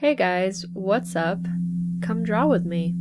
Hey guys, what's up? Come draw with me.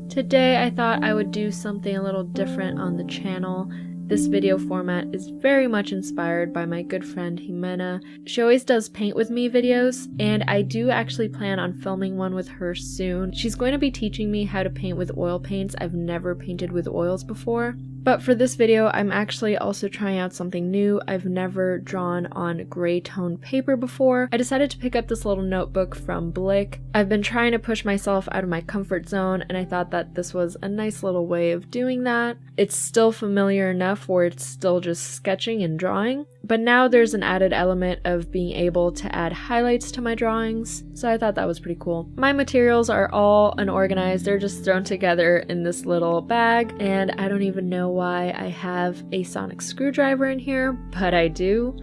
Today I thought I would do something a little different on the channel. This video format is very much inspired by my good friend Jimena. She always does paint with me videos, and I do actually plan on filming one with her soon. She's going to be teaching me how to paint with oil paints. I've never painted with oils before. But for this video, I'm actually also trying out something new. I've never drawn on gray tone paper before. I decided to pick up this little notebook from Blick. I've been trying to push myself out of my comfort zone, and I thought that this was a nice little way of doing that. It's still familiar enough where it's still just sketching and drawing, but now there's an added element of being able to add highlights to my drawings, so I thought that was pretty cool. My materials are all unorganized. They're just thrown together in this little bag, and I don't even know why I have a sonic screwdriver in here, but I do.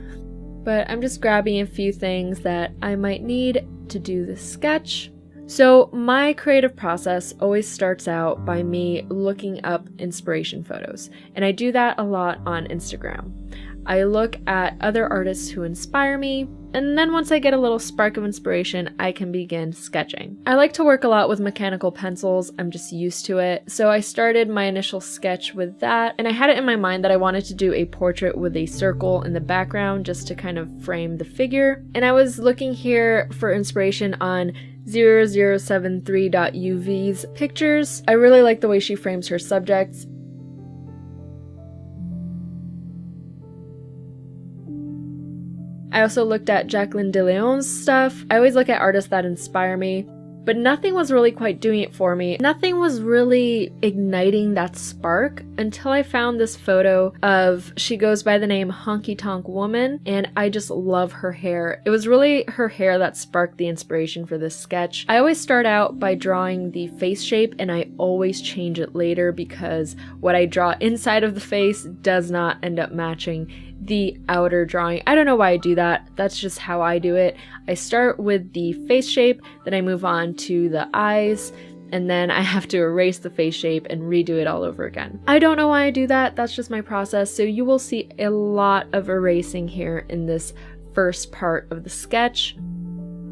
But I'm just grabbing a few things that I might need to do this sketch. So my creative process always starts out by me looking up inspiration photos, and I do that a lot on Instagram. I look at other artists who inspire me, and then once I get a little spark of inspiration, I can begin sketching. I like to work a lot with mechanical pencils. I'm just used to it. So I started my initial sketch with that, and I had it in my mind that I wanted to do a portrait with a circle in the background just to kind of frame the figure. And I was looking here for inspiration on 0073.UV's pictures. I really like the way she frames her subjects. I also looked at Jacqueline de Leon's stuff. I always look at artists that inspire me, but nothing was really quite doing it for me. Nothing was really igniting that spark until I found this photo of, she goes by the name Honky Tonk Woman, and I just love her hair. It was really her hair that sparked the inspiration for this sketch. I always start out by drawing the face shape, and I always change it later because what I draw inside of the face does not end up matching the outer drawing. I don't know why I do that. That's just how I do it. I start with the face shape, then I move on to the eyes, and then I have to erase the face shape and redo it all over again. I don't know why I do that. That's just my process. So you will see a lot of erasing here in this first part of the sketch.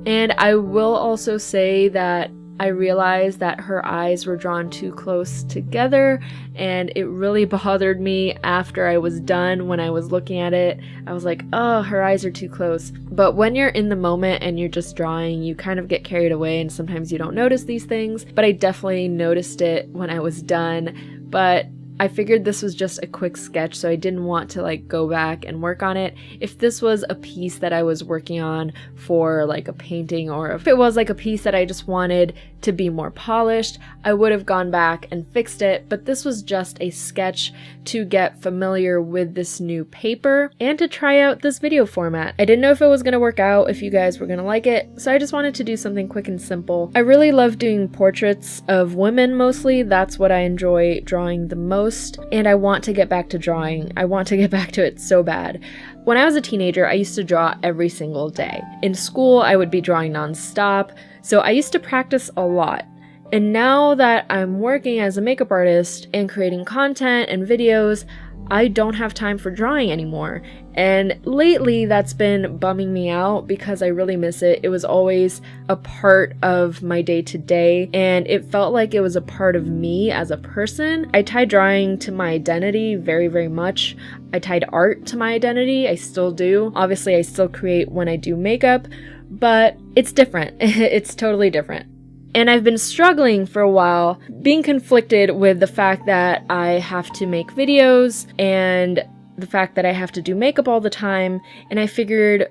And I will also say that I realized that her eyes were drawn too close together, and it really bothered me after I was done. When I was looking at it, I was like, oh, her eyes are too close. But when you're in the moment and you're just drawing, you kind of get carried away, and sometimes you don't notice these things, but I definitely noticed it when I was done. But I figured this was just a quick sketch, so I didn't want to go back and work on it. If this was a piece that I was working on for a painting, or if it was a piece that I just wanted to be more polished, I would have gone back and fixed it, but this was just a sketch to get familiar with this new paper and to try out this video format. I didn't know if it was going to work out, if you guys were going to like it, so I just wanted to do something quick and simple. I really love doing portraits of women mostly. That's what I enjoy drawing the most, and I want to get back to drawing. I want to get back to it so bad. When I was a teenager, I used to draw every single day. In school, I would be drawing nonstop, so I used to practice a lot. And now that I'm working as a makeup artist and creating content and videos, I don't have time for drawing anymore. And lately that's been bumming me out because I really miss it. It was always a part of my day-to-day, and it felt like it was a part of me as a person. I tied drawing to my identity very, very much. I tied art to my identity. I still do. Obviously, I still create when I do makeup, but it's different. It's totally different. And I've been struggling for a while, being conflicted with the fact that I have to make videos and the fact that I have to do makeup all the time. And I figured,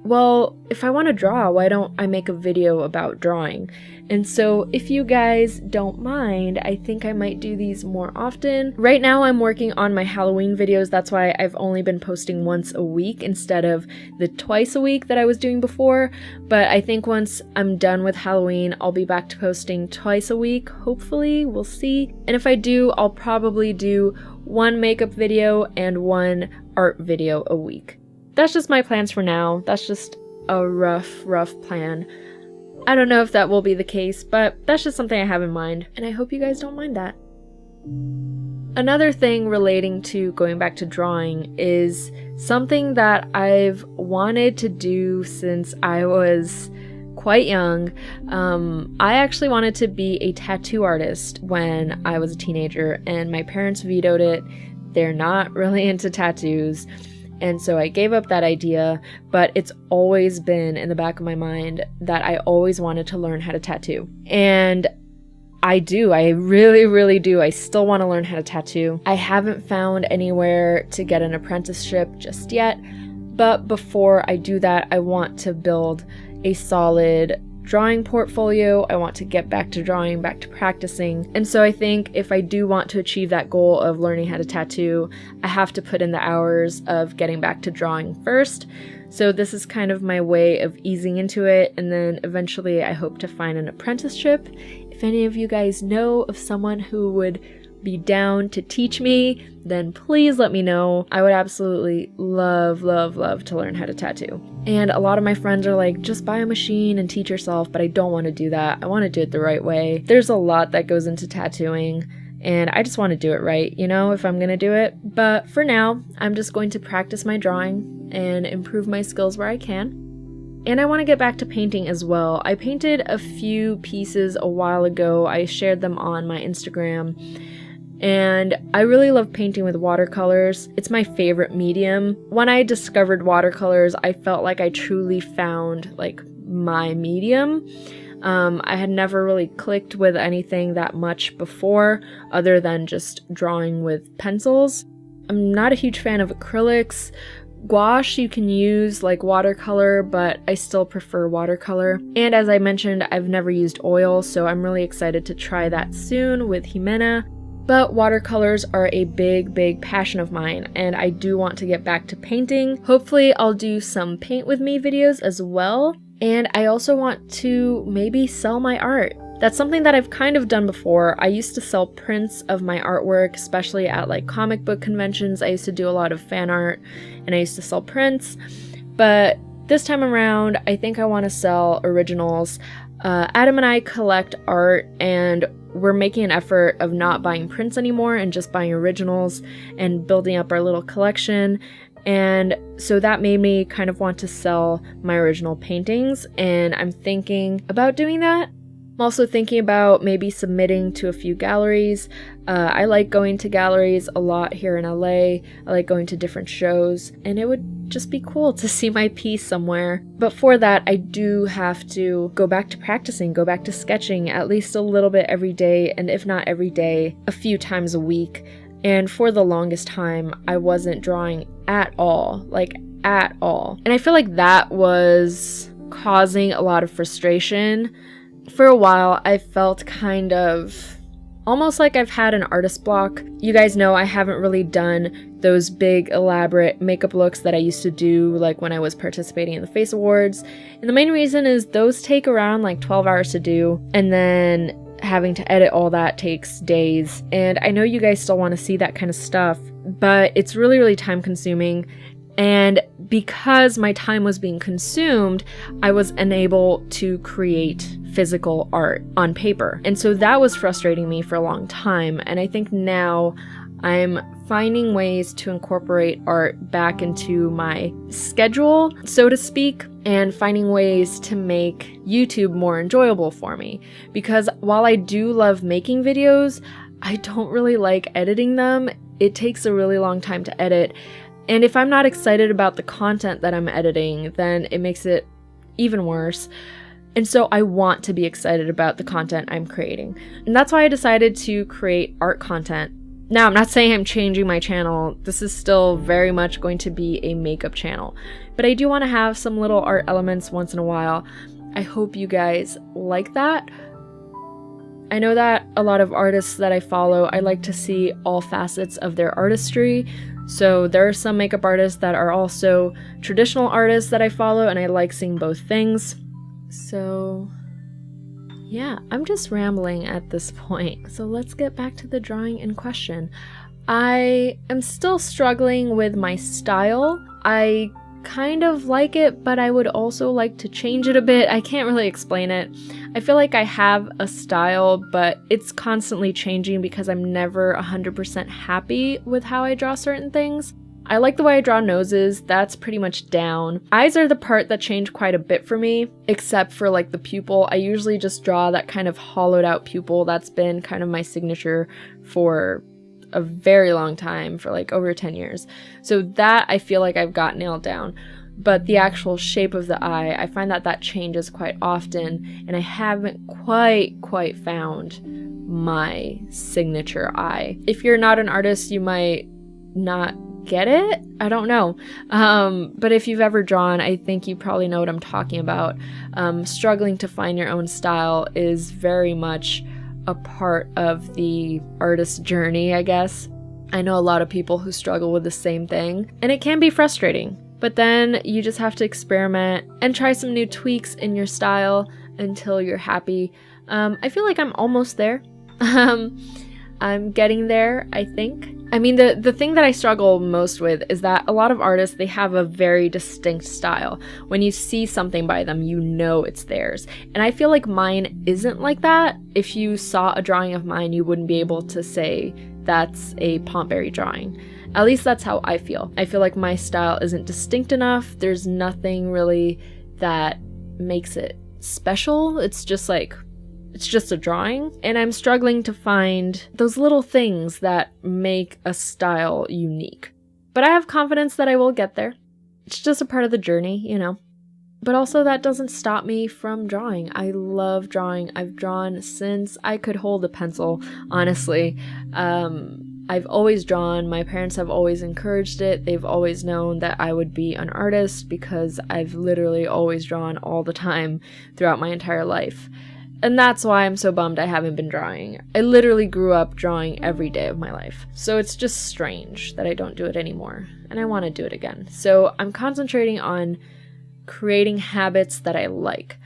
well, if I want to draw, why don't I make a video about drawing? And so if you guys don't mind, I think I might do these more often. Right now I'm working on my Halloween videos. That's why I've only been posting once a week instead of the twice a week that I was doing before. But I think once I'm done with Halloween, I'll be back to posting twice a week. Hopefully, we'll see. And if I do, I'll probably do one makeup video and one art video a week. That's just my plans for now. That's just a rough plan. I don't know if that will be the case, but that's just something I have in mind, and I hope you guys don't mind that. Another thing relating to going back to drawing is something that I've wanted to do since I was quite young. I actually wanted to be a tattoo artist when I was a teenager, and my parents vetoed it. They're not really into tattoos. And so I gave up that idea, but it's always been in the back of my mind that I always wanted to learn how to tattoo. And I do. I really, really do. I still want to learn how to tattoo. I haven't found anywhere to get an apprenticeship just yet, but before I do that, I want to build a solid drawing portfolio. I want to get back to drawing, back to practicing. And so I think if I do want to achieve that goal of learning how to tattoo, I have to put in the hours of getting back to drawing first. So this is kind of my way of easing into it, and then eventually I hope to find an apprenticeship. If any of you guys know of someone who would be down to teach me, then please let me know. I would absolutely love, love, love to learn how to tattoo. And a lot of my friends are like, just buy a machine and teach yourself, but I don't want to do that. I want to do it the right way. There's a lot that goes into tattooing, and I just want to do it right, if I'm going to do it. But for now, I'm just going to practice my drawing and improve my skills where I can. And I want to get back to painting as well. I painted a few pieces a while ago. I shared them on my Instagram. And I really love painting with watercolors. It's my favorite medium. When I discovered watercolors, I felt like I truly found my medium. I had never really clicked with anything that much before other than just drawing with pencils. I'm not a huge fan of acrylics. Gouache you can use like watercolor, but I still prefer watercolor. And as I mentioned, I've never used oil, so I'm really excited to try that soon with Jimena. But watercolors are a big, big passion of mine, and I do want to get back to painting. Hopefully I'll do some paint with me videos as well. And I also want to maybe sell my art. That's something that I've kind of done before. I used to sell prints of my artwork, especially at comic book conventions. I used to do a lot of fan art, and I used to sell prints. But this time around, I think I want to sell originals. Adam and I collect art, and we're making an effort of not buying prints anymore and just buying originals and building up our little collection. And so that made me kind of want to sell my original paintings, and I'm thinking about doing that. I'm also thinking about maybe submitting to a few galleries. I like going to galleries a lot here in LA. I like going to different shows, and it would just be cool to see my piece somewhere. But for that, I do have to go back to practicing, go back to sketching at least a little bit every day, and if not every day, a few times a week. And for the longest time, I wasn't drawing at all, at all. And I feel like that was causing a lot of frustration. For a while, I felt kind of almost like I've had an artist block. You guys know I haven't really done those big, elaborate makeup looks that I used to do when I was participating in the Face Awards. And the main reason is those take around 12 hours to do, and then having to edit all that takes days. And I know you guys still want to see that kind of stuff, but it's really, really time consuming. And because my time was being consumed, I was unable to create physical art on paper. And so that was frustrating me for a long time. And I think now I'm finding ways to incorporate art back into my schedule, so to speak, and finding ways to make YouTube more enjoyable for me. Because while I do love making videos, I don't really like editing them. It takes a really long time to edit. And if I'm not excited about the content that I'm editing, then it makes it even worse. And so I want to be excited about the content I'm creating. And that's why I decided to create art content. Now, I'm not saying I'm changing my channel. This is still very much going to be a makeup channel. But I do want to have some little art elements once in a while. I hope you guys like that. I know that a lot of artists that I follow, I like to see all facets of their artistry. So there are some makeup artists that are also traditional artists that I follow, and I like seeing both things. So yeah, I'm just rambling at this point. So let's get back to the drawing in question. I am still struggling with my style. I kind of like it, but I would also like to change it a bit. I can't really explain it. I feel like I have a style, but it's constantly changing because I'm never 100% happy with how I draw certain things. I like the way I draw noses. That's pretty much down. Eyes are the part that change quite a bit for me, except for like the pupil. I usually just draw that kind of hollowed out pupil. That's been kind of my signature for a very long time, for like over 10 years. So that I feel like I've got nailed down. But the actual shape of the eye, I find that that changes quite often, and I haven't quite found my signature eye. If you're not an artist, you might not get it. I don't know. But if you've ever drawn, I think you probably know what I'm talking about. Struggling to find your own style is very much a part of the artist's journey, I guess. I know a lot of people who struggle with the same thing, and it can be frustrating. But then you just have to experiment and try some new tweaks in your style until you're happy. I feel like I'm almost there. I'm getting there, I think. I mean, the thing that I struggle most with is that a lot of artists, they have a very distinct style. When you see something by them, you know it's theirs. And I feel like mine isn't like that. If you saw a drawing of mine, you wouldn't be able to say that's a pompberry drawing. At least that's how I feel. I feel like my style isn't distinct enough. There's nothing really that makes it special. It's just a drawing. And I'm struggling to find those little things that make a style unique. But I have confidence that I will get there. It's just a part of the journey, you know. But also that doesn't stop me from drawing. I love drawing. I've drawn since I could hold a pencil, honestly. I've always drawn. My parents have always encouraged it. They've always known that I would be an artist because I've literally always drawn all the time throughout my entire life. And that's why I'm so bummed I haven't been drawing. I literally grew up drawing every day of my life. So it's just strange that I don't do it anymore. And I want to do it again. So I'm concentrating on creating habits that I like.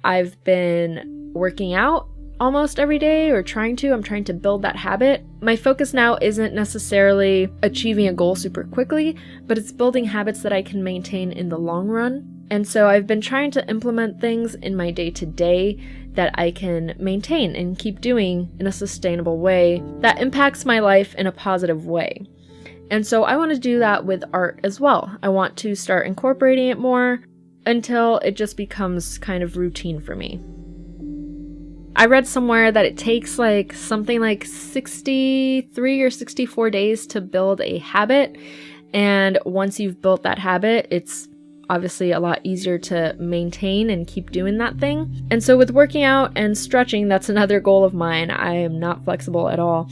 I've been working out almost every day, or I'm trying to build that habit. My focus now isn't necessarily achieving a goal super quickly, but it's building habits that I can maintain in the long run. And so I've been trying to implement things in my day-to-day that I can maintain and keep doing in a sustainable way that impacts my life in a positive way. And so I want to do that with art as well. I want to start incorporating it more until it just becomes kind of routine for me. I read somewhere that it takes something like 63 or 64 days to build a habit. And once you've built that habit, it's obviously a lot easier to maintain and keep doing that thing. And so with working out and stretching, that's another goal of mine. I am not flexible at all.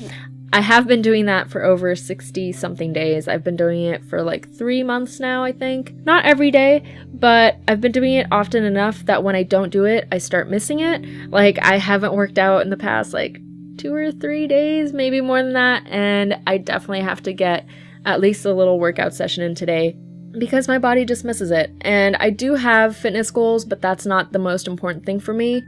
I have been doing that for over 60 something days. I've been doing it for 3 months now, I think. Not every day, but I've been doing it often enough that when I don't do it, I start missing it. I haven't worked out in the past 2 or 3 days, maybe more than that. And I definitely have to get at least a little workout session in today because my body just misses it. And I do have fitness goals, but that's not the most important thing for me.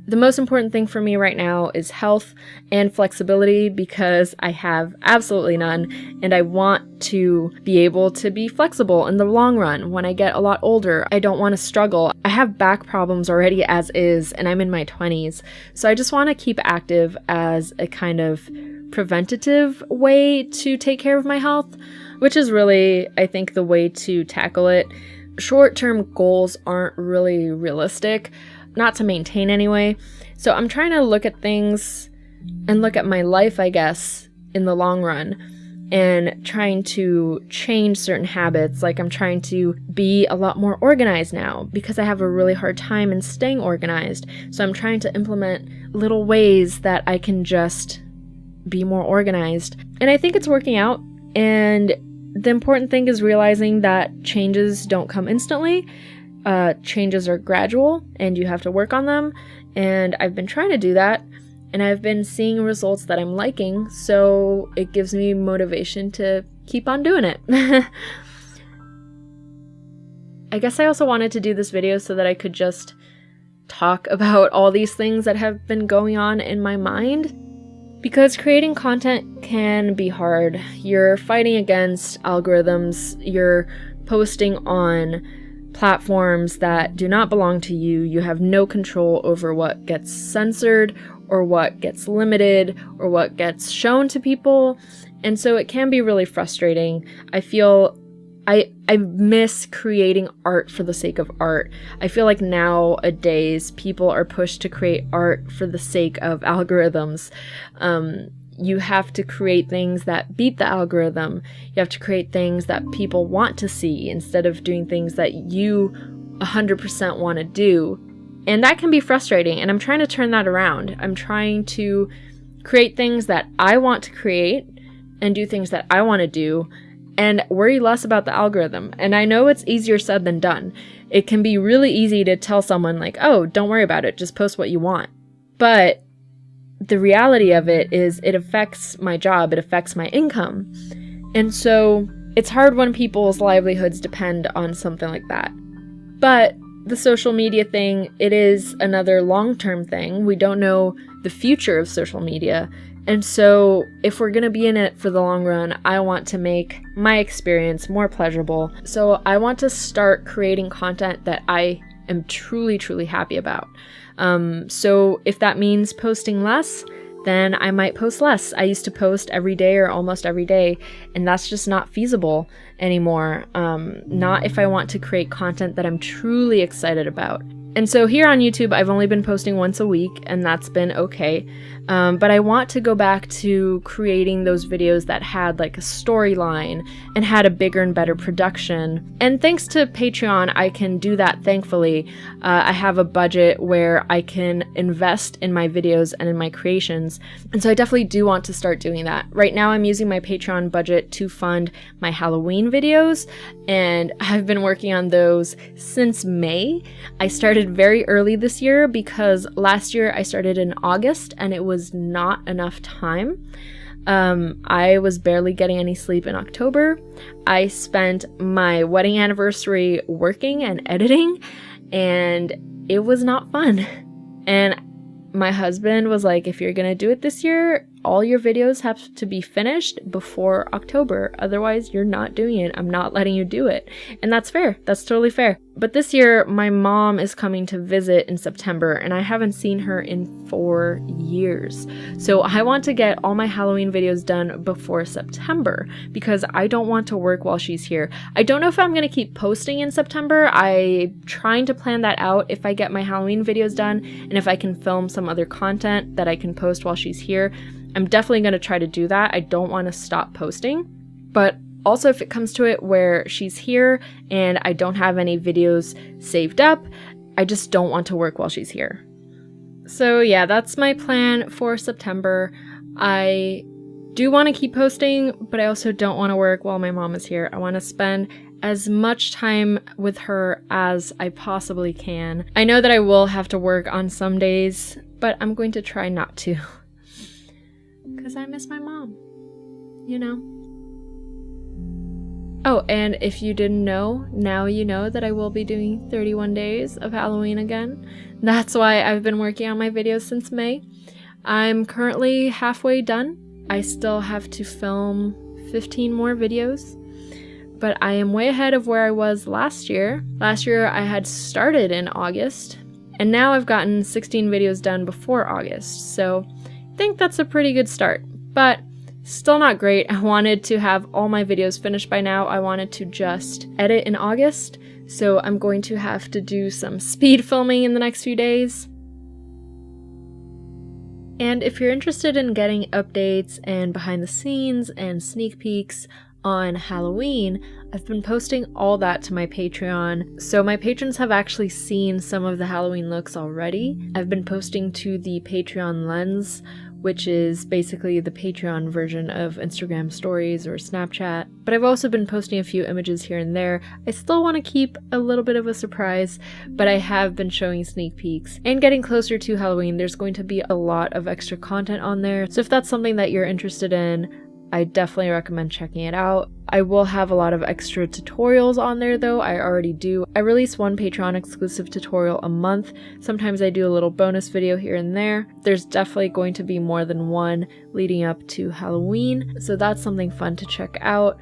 The most important thing for me right now is health and flexibility because I have absolutely none, and I want to be able to be flexible in the long run. When I get a lot older, I don't want to struggle. I have back problems already as is, and I'm in my 20s, so I just want to keep active as a kind of preventative way to take care of my health, which is really, I think, the way to tackle it. Short-term goals aren't really realistic. Not to maintain anyway. So I'm trying to look at things and look at my life, I guess, in the long run and trying to change certain habits. I'm trying to be a lot more organized now because I have a really hard time in staying organized. So I'm trying to implement little ways that I can just be more organized. And I think it's working out. And the important thing is realizing that changes don't come instantly. Changes are gradual and you have to work on them, and I've been trying to do that and I've been seeing results that I'm liking, so it gives me motivation to keep on doing it. I guess I also wanted to do this video so that I could just talk about all these things that have been going on in my mind, because creating content can be hard. You're fighting against algorithms, you're posting on platforms that do not belong to you. You have no control over what gets censored or what gets limited or what gets shown to people. And so it can be really frustrating. I feel I miss creating art for the sake of art. I feel like nowadays people are pushed to create art for the sake of algorithms. You have to create things that beat the algorithm. You have to create things that people want to see instead of doing things that you 100% want to do. And that can be frustrating, and I'm trying to turn that around. I'm trying to create things that I want to create and do things that I want to do and worry less about the algorithm. And I know it's easier said than done. It can be really easy to tell someone like, oh, don't worry about it, just post what you want. But the reality of it is it affects my job, it affects my income. And so it's hard when people's livelihoods depend on something like that. But the social media thing, it is another long-term thing. We don't know the future of social media. And so if we're going to be in it for the long run, I want to make my experience more pleasurable. So I want to start creating content that I am truly, truly happy about. So if that means posting less, then I might post less. I used to post every day or almost every day, and that's just not feasible anymore. Not if I want to create content that I'm truly excited about. And so here on YouTube, I've only been posting once a week, and that's been okay. But I want to go back to creating those videos that had like a storyline and had a bigger and better production. And thanks to Patreon, I can do that, thankfully. I have a budget where I can invest in my videos and in my creations. And so I definitely do want to start doing that. Right now, I'm using my Patreon budget to fund my Halloween videos, and I've been working on those since May. I started very early this year because last year I started in August and it was not enough time. I was barely getting any sleep in October. I spent my wedding anniversary working and editing, and it was not fun. And my husband was like, if you're gonna do it this year, all your videos have to be finished before October. Otherwise, you're not doing it. I'm not letting you do it. And that's fair. That's totally fair. But this year, my mom is coming to visit in September, and I haven't seen her in 4 years. So I want to get all my Halloween videos done before September because I don't want to work while she's here. I don't know if I'm going to keep posting in September. I'm trying to plan that out if I get my Halloween videos done and if I can film some other content that I can post while she's here. I'm definitely going to try to do that. I don't want to stop posting, but also if it comes to it where she's here and I don't have any videos saved up, I just don't want to work while she's here. So yeah, that's my plan for September. I do want to keep posting, but I also don't want to work while my mom is here. I want to spend as much time with her as I possibly can. I know that I will have to work on some days, but I'm going to try not to. Because I miss my mom, you know. Oh, and if you didn't know, now you know that I will be doing 31 days of Halloween again. That's why I've been working on my videos since May. I'm currently halfway done. I still have to film 15 more videos, but I am way ahead of where I was last year. Last year I had started in August, and now I've gotten 16 videos done before August, so I think that's a pretty good start, but still not great. I wanted to have all my videos finished by now. I wanted to just edit in August, so I'm going to have to do some speed filming in the next few days. And if you're interested in getting updates and behind the scenes and sneak peeks on Halloween, I've been posting all that to my Patreon. So my patrons have actually seen some of the Halloween looks already. I've been posting to the Patreon lens, which is basically the Patreon version of Instagram stories or Snapchat. But I've also been posting a few images here and there. I still want to keep a little bit of a surprise, but I have been showing sneak peeks. And getting closer to Halloween, there's going to be a lot of extra content on there. So if that's something that you're interested in, I definitely recommend checking it out. I will have a lot of extra tutorials on there though, I already do. I release one Patreon exclusive tutorial a month. Sometimes I do a little bonus video here and there. There's definitely going to be more than one leading up to Halloween, so that's something fun to check out.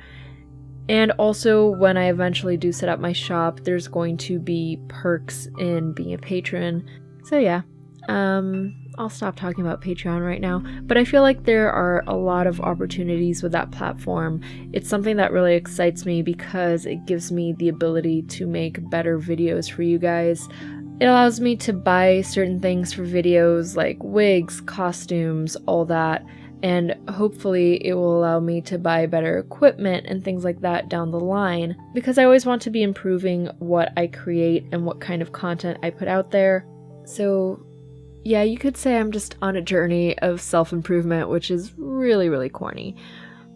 And also, when I eventually do set up my shop, there's going to be perks in being a patron. So yeah, I'll stop talking about Patreon right now, but I feel like there are a lot of opportunities with that platform. It's something that really excites me because it gives me the ability to make better videos for you guys. It allows me to buy certain things for videos like wigs, costumes, all that, and hopefully it will allow me to buy better equipment and things like that down the line, because I always want to be improving what I create and what kind of content I put out there. So yeah, you could say I'm just on a journey of self-improvement, which is really, really corny.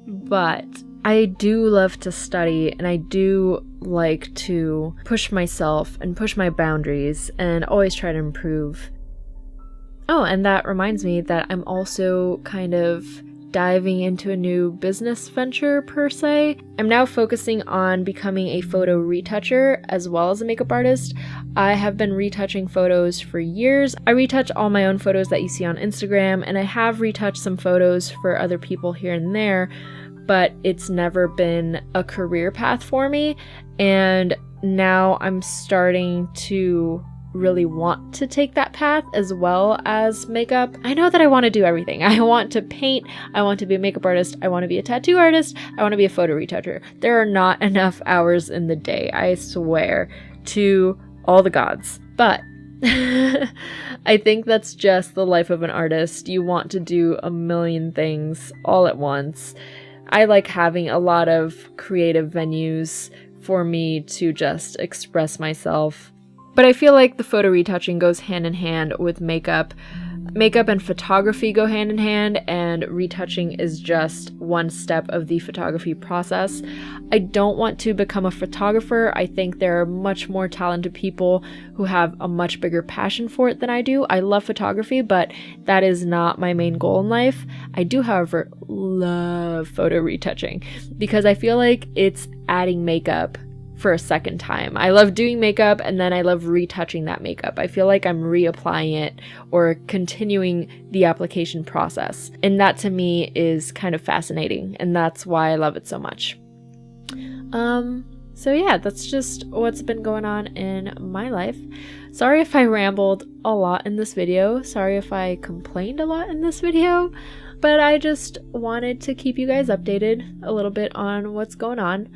But I do love to study, and I do like to push myself and push my boundaries and always try to improve. Oh, and that reminds me that I'm also kind of diving into a new business venture per se. I'm now focusing on becoming a photo retoucher as well as a makeup artist. I have been retouching photos for years. I retouch all my own photos that you see on Instagram, and I have retouched some photos for other people here and there, but it's never been a career path for me. And now I'm starting to really want to take that path as well as makeup. I know that I want to do everything. I want to paint, I want to be a makeup artist, I want to be a tattoo artist, I want to be a photo retoucher. There are not enough hours in the day, I swear, to all the gods. But I think that's just the life of an artist. You want to do a million things all at once. I like having a lot of creative venues for me to just express myself. But I feel like the photo retouching goes hand in hand with makeup. Makeup and photography go hand in hand, and retouching is just one step of the photography process. I don't want to become a photographer. I think there are much more talented people who have a much bigger passion for it than I do. I love photography, but that is not my main goal in life. I do, however, love photo retouching because I feel like it's adding makeup for a second time. I love doing makeup, and then I love retouching that makeup. I feel like I'm reapplying it or continuing the application process. And that to me is kind of fascinating, and that's why I love it so much. So yeah, that's just what's been going on in my life. Sorry if I rambled a lot in this video. Sorry if I complained a lot in this video. But I just wanted to keep you guys updated a little bit on what's going on.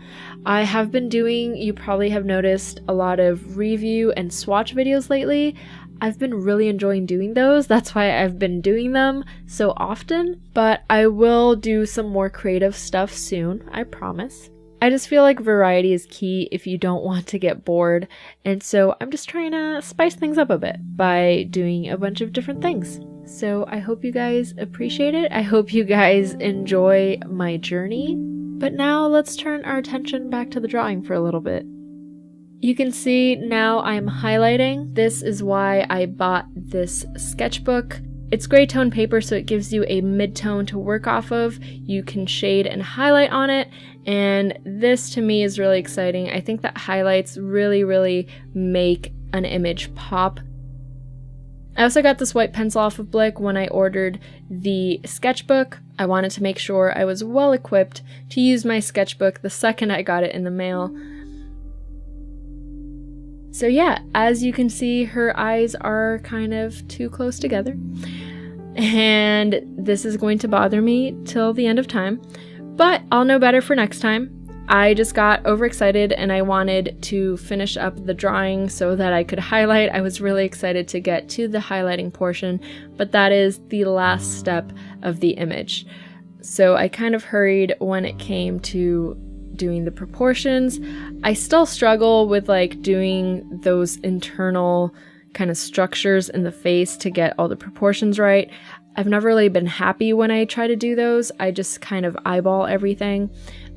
I have been doing, you probably have noticed, a lot of review and swatch videos lately. I've been really enjoying doing those. That's why I've been doing them so often. But I will do some more creative stuff soon, I promise. I just feel like variety is key if you don't want to get bored. And so I'm just trying to spice things up a bit by doing a bunch of different things. So I hope you guys appreciate it. I hope you guys enjoy my journey. But now let's turn our attention back to the drawing for a little bit. You can see now I'm highlighting. This is why I bought this sketchbook. It's gray tone paper, so it gives you a mid-tone to work off of. You can shade and highlight on it, and this to me is really exciting. I think that highlights really make an image pop. I also got this white pencil off of Blick when I ordered the sketchbook. I wanted to make sure I was well equipped to use my sketchbook the second I got it in the mail. So yeah, as you can see, her eyes are kind of too close together. And this is going to bother me till the end of time. But I'll know better for next time. I just got overexcited and I wanted to finish up the drawing so that I could highlight. I was really excited to get to the highlighting portion, but that is the last step of the image. So I kind of hurried when it came to doing the proportions. I still struggle with like doing those internal kind of structures in the face to get all the proportions right. I've never really been happy when I try to do those. I just kind of eyeball everything.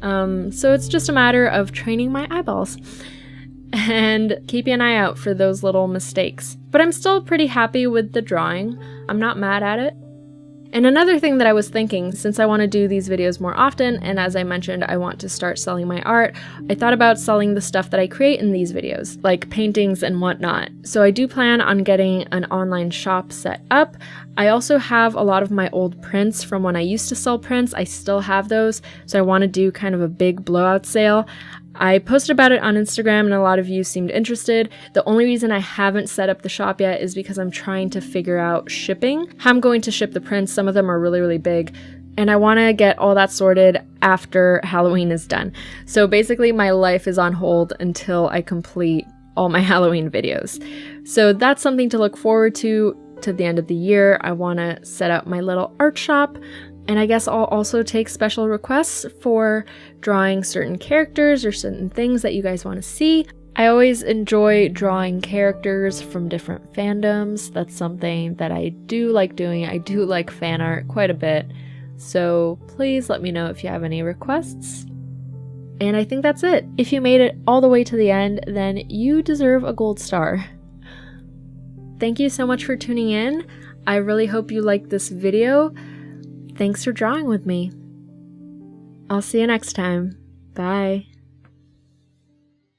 So it's just a matter of training my eyeballs and keeping an eye out for those little mistakes. But I'm still pretty happy with the drawing. I'm not mad at it. And another thing that I was thinking, since I want to do these videos more often, and as I mentioned, I want to start selling my art, I thought about selling the stuff that I create in these videos, like paintings and whatnot. So I do plan on getting an online shop set up. I also have a lot of my old prints from when I used to sell prints. I still have those, so I want to do kind of a big blowout sale. I posted about it on Instagram and a lot of you seemed interested. The only reason I haven't set up the shop yet is because I'm trying to figure out shipping. How I'm going to ship the prints. Some of them are really, really big. And I want to get all that sorted after Halloween is done. So basically my life is on hold until I complete all my Halloween videos. So that's something to look forward to the end of the year. I want to set up my little art shop. And I guess I'll also take special requests for drawing certain characters or certain things that you guys want to see. I always enjoy drawing characters from different fandoms. That's something that I do like doing. I do like fan art quite a bit. So please let me know if you have any requests. And I think that's it. If you made it all the way to the end, then you deserve a gold star. Thank you so much for tuning in. I really hope you liked this video. Thanks for drawing with me. I'll see you next time. Bye.